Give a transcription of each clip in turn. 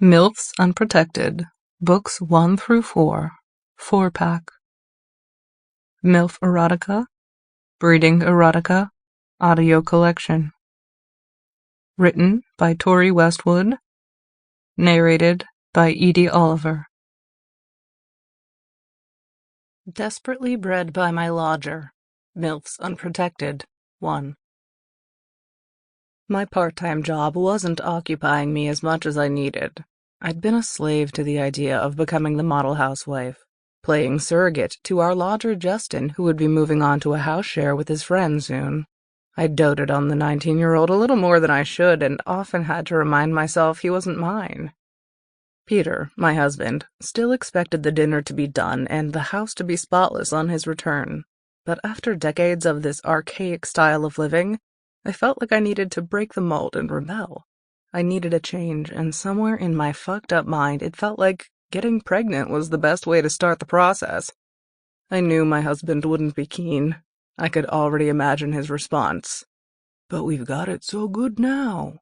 Milfs Unprotected, Books 1 through 4, 4-pack. Milf Erotica, Breeding Erotica, Audio Collection. Written by Tori Westwood. Narrated by Edie Olliver. Desperately bred by my lodger. Milfs Unprotected, 1. My part-time job wasn't occupying me as much as I needed. I'd been a slave to the idea of becoming the model housewife, playing surrogate to our lodger Justin, who would be moving on to a house share with his friend soon. I doted on the 19-year-old a little more than I should, and often had to remind myself he wasn't mine. Peter, my husband, still expected the dinner to be done and the house to be spotless on his return. But after decades of this archaic style of living, I felt like I needed to break the mold and rebel. I needed a change, and somewhere in my fucked-up mind it felt like getting pregnant was the best way to start the process. I knew my husband wouldn't be keen. I could already imagine his response. "But we've got it so good now."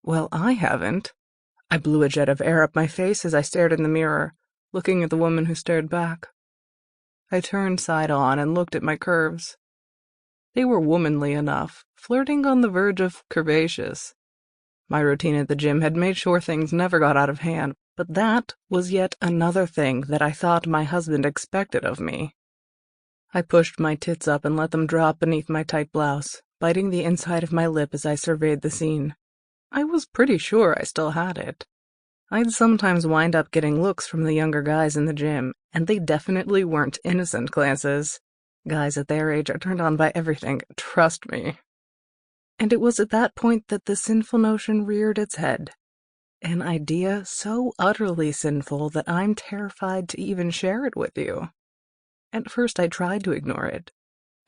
Well, I haven't. I blew a jet of air up my face as I stared in the mirror, looking at the woman who stared back. I turned side on and looked at my curves. They were womanly enough, flirting on the verge of curvaceous. My routine at the gym had made sure things never got out of hand, but that was yet another thing that I thought my husband expected of me. I pushed my tits up and let them drop beneath my tight blouse, biting the inside of my lip as I surveyed the scene. I was pretty sure I still had it. I'd sometimes wind up getting looks from the younger guys in the gym, and they definitely weren't innocent glances. Guys at their age are turned on by everything, trust me. And it was at that point that the sinful notion reared its head. An idea so utterly sinful that I'm terrified to even share it with you. At first I tried to ignore it.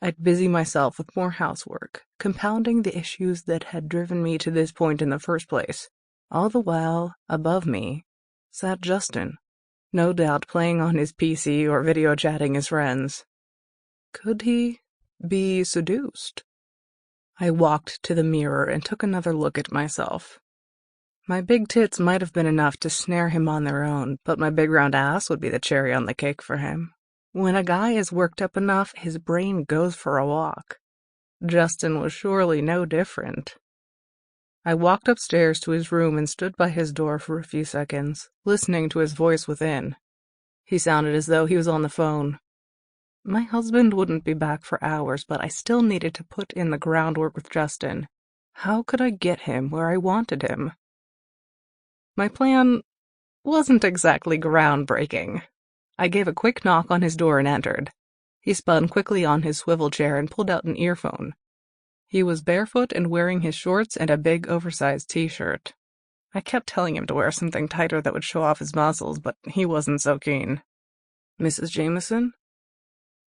I'd busy myself with more housework, compounding the issues that had driven me to this point in the first place. All the while, above me, sat Justin, no doubt playing on his PC or video chatting his friends. Could he be seduced? I walked to the mirror and took another look at myself. My big tits might have been enough to snare him on their own, but my big round ass would be the cherry on the cake for him. When a guy is worked up enough, his brain goes for a walk. Justin was surely no different. I walked upstairs to his room and stood by his door for a few seconds, listening to his voice within. He sounded as though he was on the phone. My husband wouldn't be back for hours, but I still needed to put in the groundwork with Justin. How could I get him where I wanted him? My plan wasn't exactly groundbreaking. I gave a quick knock on his door and entered. He spun quickly on his swivel chair and pulled out an earphone. He was barefoot and wearing his shorts and a big oversized t-shirt. I kept telling him to wear something tighter that would show off his muscles, but he wasn't so keen. "Mrs. Jameson?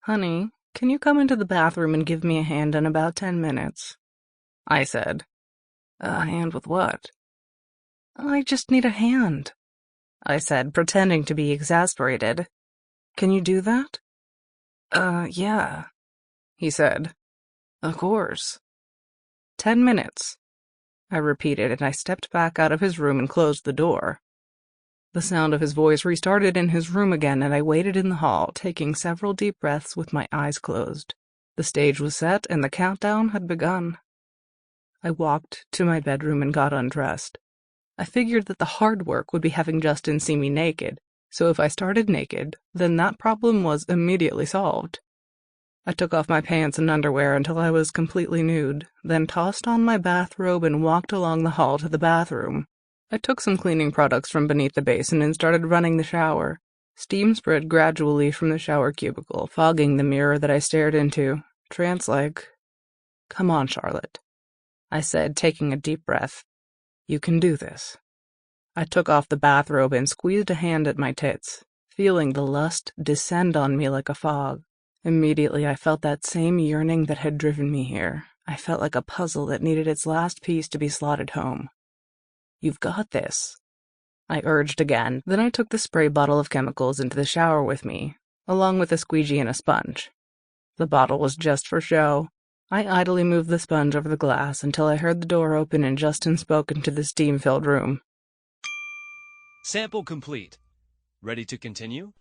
Honey, can you come into the bathroom and give me a hand in about 10 minutes? I said. "A hand with what?" "I just need a hand," I said, pretending to be exasperated. "Can you do that?" Yeah," he said. "Of course." 10 minutes, I repeated, and I stepped back out of his room and closed the door. The sound of his voice restarted in his room again, and I waited in the hall, taking several deep breaths with my eyes closed. The stage was set, and the countdown had begun. I walked to my bedroom and got undressed. I figured that the hard work would be having Justin see me naked, so if I started naked, then that problem was immediately solved. I took off my pants and underwear until I was completely nude, then tossed on my bathrobe and walked along the hall to the bathroom. I took some cleaning products from beneath the basin and started running the shower. Steam spread gradually from the shower cubicle, fogging the mirror that I stared into, trance-like. "Come on, Charlotte," I said, taking a deep breath. "You can do this." I took off the bathrobe and squeezed a hand at my tits, feeling the lust descend on me like a fog. Immediately I felt that same yearning that had driven me here. I felt like a puzzle that needed its last piece to be slotted home. "You've got this," I urged again. Then I took the spray bottle of chemicals into the shower with me, along with a squeegee and a sponge. The bottle was just for show. I idly moved the sponge over the glass until I heard the door open and Justin spoke into the steam-filled room. Sample complete. Ready to continue?